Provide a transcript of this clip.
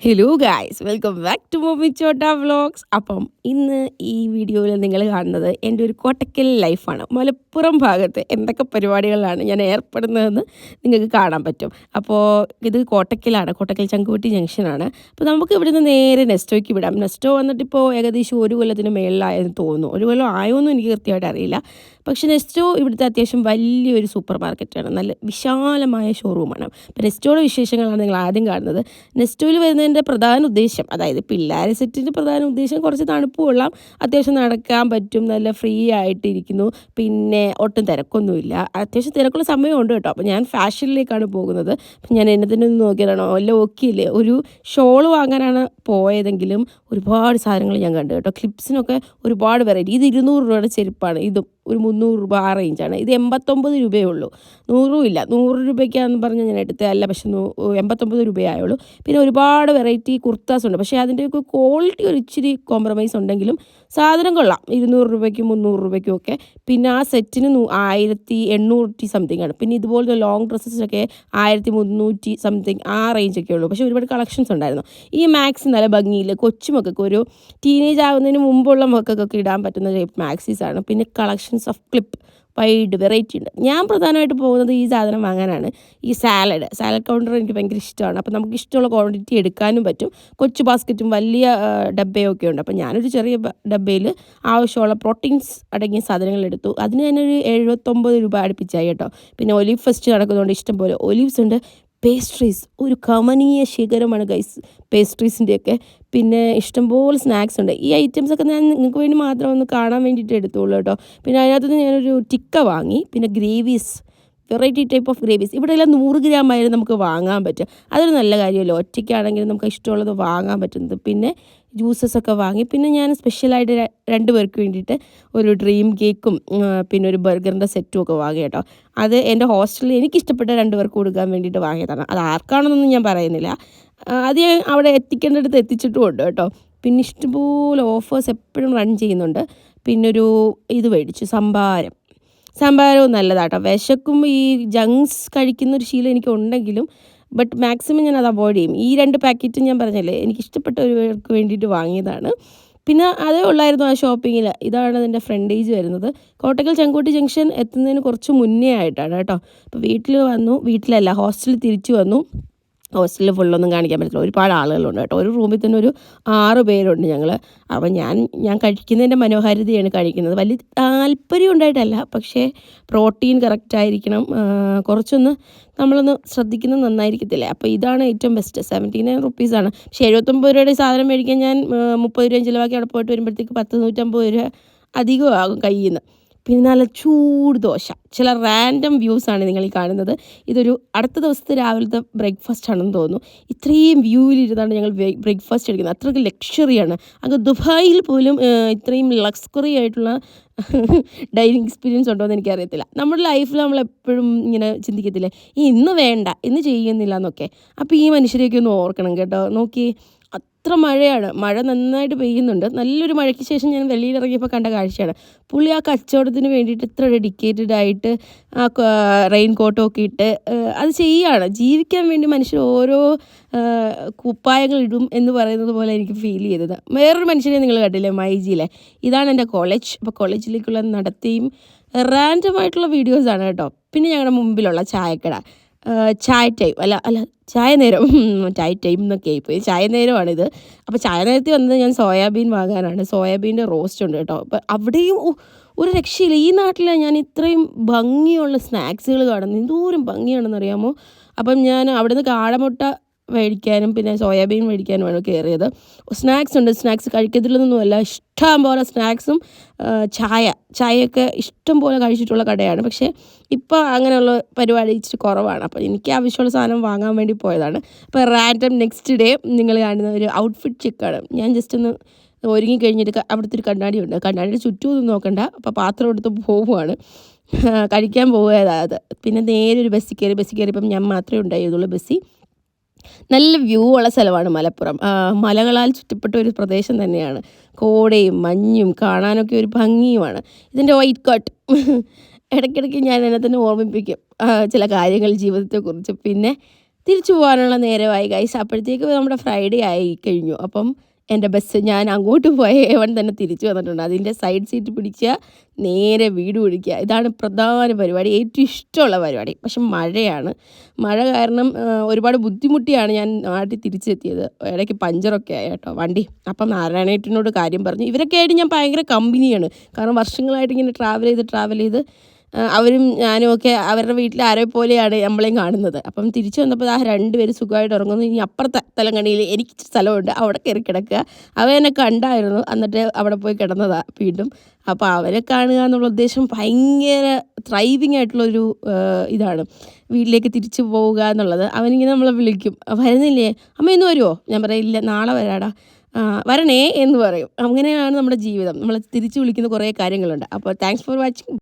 Hello guys, welcome back to mummy Chotta vlogs. അപ്പം ഇന്ന് ഈ വീഡിയോയിൽ നിങ്ങൾ കാണുന്നത് എൻ്റെ ഒരു കോട്ടക്കൽ ലൈഫാണ്. മലപ്പുറം ഭാഗത്ത് എന്തൊക്കെ പരിപാടികളിലാണ് ഞാൻ ഏർപ്പെടുന്നതെന്ന് നിങ്ങൾക്ക് കാണാൻ പറ്റും. അപ്പോൾ ഇത് കോട്ടക്കലാണ്, കോട്ടക്കൽ ചങ്കുവെട്ടി ജംഗ്ഷനാണ്. അപ്പോൾ നമുക്ക് ഇവിടുന്ന് നേരെ നെസ്റ്റോയ്ക്ക് വിടാം. നെസ്റ്റോ വന്നിട്ടിപ്പോൾ ഏകദേശം 1 കൊല്ലത്തിന് മേളിലായെന്ന് തോന്നുന്നു. 1 കൊല്ലം ആയോന്നും എനിക്ക് കൃത്യമായിട്ട് അറിയില്ല. പക്ഷേ നെസ്റ്റോ ഇവിടുത്തെ അത്യാവശ്യം വലിയൊരു സൂപ്പർ മാർക്കറ്റാണ്, നല്ല വിശാലമായ ഷോറൂമാണ്. അപ്പോൾ നെസ്റ്റോയുടെ വിശേഷങ്ങളാണ് നിങ്ങൾ ആദ്യം കാണുന്നത്. നെസ്റ്റോയിൽ വരുന്നതിൻ്റെ പ്രധാന ഉദ്ദേശം, അതായത് പിള്ളേർ സെറ്റിൻ്റെ പ്രധാന ഉദ്ദേശം കുറച്ച് തണുപ്പ് കൊള്ളാം, അത്യാവശ്യം നടക്കാൻ പറ്റും, നല്ല ഫ്രീ ആയിട്ടിരിക്കുന്നു, പിന്നെ ഒട്ടും തിരക്കൊന്നുമില്ല. അത്യാവശ്യം തിരക്കുള്ള സമയമുണ്ട് കേട്ടോ. അപ്പോൾ ഞാൻ ഫാഷനിലേക്കാണ് പോകുന്നത്. അപ്പം ഞാൻ എന്നെ തന്നെ ഒന്ന് നോക്കിയതാണോ, എല്ലാം ഓക്കെ ഇല്ലേ. ഒരു ഷോൾ വാങ്ങാനാണ് പോയതെങ്കിലും ഒരുപാട് സാധനങ്ങൾ ഞാൻ കണ്ടു കേട്ടോ. ക്ലിപ്സിനൊക്കെ ഒരുപാട് വെറൈറ്റി. ഇത് 200 രൂപയുടെ ചെരുപ്പാണ്, ഇതും ഒരു 300 രൂപ ആ റേഞ്ചാണ്. ഇത് 89 രൂപയേ ഉള്ളൂ, 100 ഇല്ല. 100 രൂപയ്ക്കാണെന്ന് പറഞ്ഞാൽ ഞാൻ എടുത്തതല്ല, പക്ഷെ 89 രൂപയായുള്ളൂ. പിന്നെ ഒരുപാട് വെറൈറ്റി കുർത്താസ് ഉണ്ട്, പക്ഷേ അതിൻ്റെയൊക്കെ ക്വാളിറ്റി ഒരു ഇച്ചിരി കോംപ്രമൈസ് ഉണ്ടെങ്കിലും സാധനം കൊള്ളാം. 200 രൂപയ്ക്കും 300 രൂപയ്ക്കും ഒക്കെ. പിന്നെ ആ സെറ്റിന് 1800 സംതിങ് ആണ്. പിന്നെ ഇതുപോലത്തെ ലോങ് ഡ്രസ്സസൊക്കെ 1300 സംതിങ് ആ റേഞ്ചൊക്കെ ഉള്ളൂ. പക്ഷേ ഒരുപാട് കളക്ഷൻസ് ഉണ്ടായിരുന്നു. ഈ മാക്സി നല്ല ഭംഗിയിൽ കൊച്ചുമക്കൾക്ക്, ഒരു ടീനേജ് ആകുന്നതിന് മുമ്പുള്ള മക്കൾക്കൊക്കെ ഇടാൻ പറ്റുന്ന ടൈപ്പ് മാക്സീസാണ്. പിന്നെ collections of clip wide variety ഉണ്ട്. ഞാൻ പ്രധാനമായിട്ട് പോകുന്നത് ഈ സാധനം വാങ്ങാനാണ്. ഈ സാലഡ് കൗണ്ടർ എനിക്ക് ഭയങ്കര ഇഷ്ടമാണ്. അപ്പോൾ നമുക്ക് ഇഷ്ടമുള്ള ക്വാണ്ടിറ്റി എടുക്കാനും പറ്റും. കൊച്ചു ബാസ്ക്കറ്റും വലിയ ഡബ്ബയൊക്കെ ഉണ്ട്. അപ്പോൾ ഞാനൊരു ചെറിയ ഡബ്ബയിൽ ആവശ്യമുള്ള പ്രോട്ടീൻസ് അടങ്ങിയ സാധനങ്ങൾ എടുത്തു. അതിന് തന്നെ ഒരു 79 രൂപ അടുപ്പിച്ചായി കേട്ടോ. പിന്നെ ഒലിവ് ഫെസ്റ്റ് നടക്കുന്നതുകൊണ്ട് ഇഷ്ടംപോലെ ഒലിവ്സ് ഉണ്ട്. പേസ്ട്രീസ് ഒരു കമനീയ ശേഖരമാണ് ഗൈസ്, പേസ്ട്രീസിൻ്റെയൊക്കെ. പിന്നെ ഇഷ്ടംപോലെ സ്നാക്സ് ഉണ്ട്. ഈ ഐറ്റംസൊക്കെ ഞാൻ നിങ്ങൾക്ക് വേണ്ടി മാത്രം ഒന്ന് കാണാൻ വേണ്ടിയിട്ട് എടുത്തോളൂ കേട്ടോ. പിന്നെ അതിനകത്തുനിന്ന് ഞാനൊരു ടിക്ക വാങ്ങി. പിന്നെ gravies, variety type of gravies. ഇവിടെ എല്ലാം 100 ഗ്രാം ആയാലും നമുക്ക് വാങ്ങാൻ പറ്റും. അതൊരു നല്ല കാര്യമല്ലോ, ഒറ്റയ്ക്കാണെങ്കിലും നമുക്ക് ഇഷ്ടമുള്ളത് വാങ്ങാൻ പറ്റുന്നത്. പിന്നെ ജ്യൂസസൊക്കെ വാങ്ങി. പിന്നെ ഞാൻ സ്പെഷ്യലായിട്ട് 2 പേർക്ക് വേണ്ടിയിട്ട് ഒരു ഡ്രീം കേക്കും പിന്നെ ഒരു ബർഗറിൻ്റെ സെറ്റും ഒക്കെ വാങ്ങി കേട്ടോ. അത് എൻ്റെ ഹോസ്റ്റലിൽ എനിക്കിഷ്ടപ്പെട്ട 2 പേർക്ക് കൊടുക്കാൻ വേണ്ടിയിട്ട് വാങ്ങിയതാണ്. അത് ആർക്കാണെന്നൊന്നും ഞാൻ പറയുന്നില്ല. അത് ഞാൻ അവിടെ എത്തിക്കേണ്ടടുത്ത് എത്തിച്ചിട്ടുമുണ്ട് കേട്ടോ. പിന്നെ ഇഷ്ടംപോലെ ഓഫേഴ്സ് എപ്പോഴും റൺ ചെയ്യുന്നുണ്ട്. പിന്നൊരു ഇത് മേടിച്ചു, സംഭാരവും നല്ലതാട്ടോ. വിശക്കും ഈ ജങ്ക്സ് കഴിക്കുന്നൊരു ശീലം എനിക്കുണ്ടെങ്കിലും ബട്ട് മാക്സിമം ഞാൻ അത് അവോയ്ഡ് ചെയ്യും. ഈ 2 പാക്കറ്റും ഞാൻ പറഞ്ഞല്ലേ എനിക്കിഷ്ടപ്പെട്ടവർക്ക് വേണ്ടിയിട്ട് വാങ്ങിയതാണ്. പിന്നെ അതേ ഉള്ളായിരുന്നു ആ ഷോപ്പിങ്ങിൽ. ഇതാണ് അതിൻ്റെ ഫ്രണ്ടേജ് വരുന്നത്. കോട്ടക്കൽ ചങ്കുവെട്ടി ജംഗ്ഷൻ എത്തുന്നതിന് കുറച്ച് മുന്നേ ആയിട്ടാണ് കേട്ടോ. അപ്പോൾ വീട്ടിലല്ല ഹോസ്റ്റലിൽ തിരിച്ചു വന്നു. ഹോസ്റ്റലിൽ ഫുള്ളൊന്നും കാണിക്കാൻ പറ്റില്ല, ഒരുപാട് ആളുകളുണ്ട് കേട്ടോ. ഒരു റൂമിൽ തന്നെ ഒരു 6 പേരുണ്ട് ഞങ്ങൾ. അപ്പോൾ ഞാൻ കഴിക്കുന്നതിൻ്റെ മനോഹാരിതയാണ് കഴിക്കുന്നത്. വലിയ താല്പര്യം ഉണ്ടായിട്ടല്ല, പക്ഷേ പ്രോട്ടീൻ കറക്റ്റായിരിക്കണം, കുറച്ചൊന്ന് നമ്മളൊന്ന് ശ്രദ്ധിക്കുന്നത് നന്നായിരിക്കത്തില്ലേ. അപ്പോൾ ഇതാണ് ഏറ്റവും ബെസ്റ്റ്. 79 റുപ്പീസാണ്. പക്ഷേ 79 രൂപയുടെ സാധനം മേടിക്കാൻ ഞാൻ 30 രൂപയും ചിലവാക്കി അവിടെ പോയിട്ട് വരുമ്പോഴത്തേക്ക് 150 രൂപ അധികമാകും കയ്യിൽ നിന്ന്. പിന്നെ നല്ല ചൂട് ദോശ. ചില റാൻഡം വ്യൂസാണ് നിങ്ങൾ ഈ കാണുന്നത്. ഇതൊരു അടുത്ത ദിവസത്തെ രാവിലത്തെ ബ്രേക്ക്ഫാസ്റ്റ് ആണെന്ന് തോന്നുന്നു. ഇത്രയും വ്യൂവിലിരുന്നാണ് ഞങ്ങൾ ബ്രേക്ക്ഫാസ്റ്റ് എടുക്കുന്നത്. അത്രയ്ക്ക് ലക്ഷറിയാണ്. അങ്ങ് ദുബായിൽ പോലും ഇത്രയും ലക്സറി ആയിട്ടുള്ള ഡൈനിങ് എക്സ്പീരിയൻസ് ഉണ്ടോ എന്ന് എനിക്കറിയത്തില്ല. നമ്മുടെ ലൈഫിൽ നമ്മളെപ്പോഴും ഇങ്ങനെ ചിന്തിക്കത്തില്ലേ, ഇന്ന് വേണ്ട, ഇന്ന് ചെയ്യുന്നില്ല എന്നൊക്കെ. അപ്പോൾ ഈ മനുഷ്യരെയൊക്കെ ഒന്ന് ഓർക്കണം കേട്ടോ. നോക്കി, അത്ര മഴയാണ്, മഴ നന്നായിട്ട് പെയ്യുന്നുണ്ട്. നല്ലൊരു മഴയ്ക്ക് ശേഷം ഞാൻ വെളിയിലിറങ്ങിയപ്പോൾ കണ്ട കാഴ്ചയാണ്. പുള്ളി ആ കച്ചവടത്തിന് വേണ്ടിയിട്ട് ഇത്ര ഡെഡിക്കേറ്റഡ് ആയിട്ട് ആ റെയിൻ കോട്ടൊക്കെ ഇട്ട് അത് ചെയ്യുകയാണ്. ജീവിക്കാൻ വേണ്ടി മനുഷ്യർ ഓരോ കുപ്പായങ്ങൾ ഇടും എന്ന് പറയുന്നത് പോലെ എനിക്ക് ഫീൽ ചെയ്തത്. വേറൊരു മനുഷ്യനെ നിങ്ങൾ കണ്ടില്ലേ, മൈജിയിലെ. ഇതാണ് എൻ്റെ കോളേജ്. അപ്പോൾ കോളേജിലേക്കുള്ള നടത്തിയും റാൻഡമായിട്ടുള്ള വീഡിയോസാണ് കേട്ടോ. പിന്നെ ഞങ്ങളുടെ മുമ്പിലുള്ള ചായക്കട, ചായ ടൈം അല്ല ചായ നേരം, ചായ ടൈം എന്നൊക്കെ ആയിപ്പോയി, ചായ നേരമാണിത്. അപ്പോൾ ചായ നേരത്തിൽ വന്നത് ഞാൻ സോയാബീൻ വാങ്ങാനാണ്. സോയാബീൻ്റെ റോസ്റ്റ് ഉണ്ട് കേട്ടോ. അപ്പോൾ അവിടെയും ഒരു രക്ഷയില്ല. ഈ നാട്ടിൽ ഞാൻ ഇത്രയും ഭംഗിയുള്ള സ്നാക്സുകൾ കാണുന്നത്, എന്തോരം ഭംഗിയാണെന്നറിയാമോ. അപ്പം ഞാൻ അവിടുന്ന് കാടമുട്ട മേടിക്കാനും പിന്നെ സോയാബീൻ മേടിക്കാനുമാണ് കയറിയത്. സ്നാക്സ് ഉണ്ട്, സ്നാക്സ് കഴിക്കത്തില്ലെന്നൊന്നുമല്ല, ഇഷ്ടം പോലെ സ്നാക്സും ചായയൊക്കെ ഇഷ്ടം പോലെ കഴിച്ചിട്ടുള്ള കടയാണ്. പക്ഷേ ഇപ്പോൾ അങ്ങനെയുള്ള പരിപാടി ഇച്ചിരി കുറവാണ്. അപ്പോൾ എനിക്ക് ആവശ്യമുള്ള സാധനം വാങ്ങാൻ വേണ്ടി പോയതാണ്. അപ്പോൾ റാൻഡം നെക്സ്റ്റ് ഡേ നിങ്ങൾ കാണുന്ന ഒരു ഔട്ട്ഫിറ്റ് ചെക്കാണ്. ഞാൻ ജസ്റ്റ് ഒന്ന് ഒരുങ്ങി കഴിഞ്ഞിട്ട് അവിടുത്തെ ഒരു കണ്ണാടിയുണ്ട്, കണ്ണാടിയുടെ ചുറ്റും ഒന്നും നോക്കണ്ട. അപ്പോൾ പാത്രം എടുത്ത് പോവുകയാണ്, കഴിക്കാൻ പോവുകയാണ് അത്. പിന്നെ നേരെ ഒരു ബസ്സിൽ കയറിയപ്പം ഞാൻ മാത്രമേ ഉണ്ടായിരുന്നുള്ളൂ ബസ്സിൽ. നല്ല വ്യൂ ഉള്ള സ്ഥലമാണ് മലപ്പുറം. മലകളാൽ ചുറ്റപ്പെട്ട ഒരു പ്രദേശം തന്നെയാണ്. കോടയും മഞ്ഞും കാണാനൊക്കെ ഒരു ഭംഗിയുമാണ്. ഇതിൻ്റെ വൈറ്റ് കട്ട് ഇടയ്ക്കിടയ്ക്ക് ഞാൻ എന്നെ തന്നെ ഓർമ്മിപ്പിക്കും ചില കാര്യങ്ങൾ ജീവിതത്തെക്കുറിച്ച്. പിന്നെ തിരിച്ചു പോകാനുള്ള നേരമായി ഗൈസ്. അപ്പോഴത്തേക്ക് നമ്മുടെ ഫ്രൈഡേ ആയി കഴിഞ്ഞു. അപ്പം എൻ്റെ ബസ് ഞാൻ അങ്ങോട്ട് പോയ ഏവൻ തന്നെ തിരിച്ചു വന്നിട്ടുണ്ട്. അതിൻ്റെ സൈഡ് സീറ്റ് പിടിക്കുക, നേരെ വീട് പിടിക്കുക. ഇതാണ് പ്രധാന പരിപാടി, ഏറ്റവും ഇഷ്ടമുള്ള പരിപാടി. പക്ഷെ മഴയാണ്. മഴ കാരണം ഒരുപാട് ബുദ്ധിമുട്ടിയാണ് ഞാൻ നാട്ടിൽ തിരിച്ചെത്തിയത്. ഇടയ്ക്ക് പഞ്ചറൊക്കെ ആയി കേട്ടോ വണ്ടി. അപ്പം നാരായണേട്ടനോട് കാര്യം പറഞ്ഞു. ഇവരൊക്കെ ആയിട്ട് ഞാൻ ഭയങ്കര കമ്പനിയാണ്. കാരണം വർഷങ്ങളായിട്ട് ഇങ്ങനെ ട്രാവൽ ചെയ്ത് അവരും ഞാനും ഒക്കെ അവരുടെ വീട്ടിൽ ആരെ പോലെയാണ് നമ്മളെയും കാണുന്നത്. അപ്പം തിരിച്ചു വന്നപ്പോൾ ആ രണ്ടുപേരും സുഖമായിട്ട് ഉറങ്ങുന്നു. ഇനി അപ്പുറത്തെ തലങ്ങണിയിൽ എനിക്ക് സ്ഥലമുണ്ട്, അവിടെ കയറി കിടക്കുക. അവ എന്നെ കണ്ടായിരുന്നു, എന്നിട്ട് അവിടെ പോയി കിടന്നതാണ് വീണ്ടും. അപ്പോൾ അവരെ കാണുക എന്നുള്ള ഉദ്ദേശം ഭയങ്കര ത്രൈവിങ് ആയിട്ടുള്ളൊരു ഇതാണ്, വീട്ടിലേക്ക് തിരിച്ചു പോവുക എന്നുള്ളത്. അവനിങ്ങനെ നമ്മളെ വിളിക്കും, വരുന്നില്ലേ അമ്മ ഇന്ന് വരുമോ? ഞാൻ പറയില്ല, നാളെ വരാടാ, വരണേ എന്ന് പറയും. അങ്ങനെയാണ് നമ്മുടെ ജീവിതം. നമ്മളെ തിരിച്ചു വിളിക്കുന്ന കുറേ കാര്യങ്ങളുണ്ട്. അപ്പോൾ താങ്ക്സ് ഫോർ വാച്ചിങ്.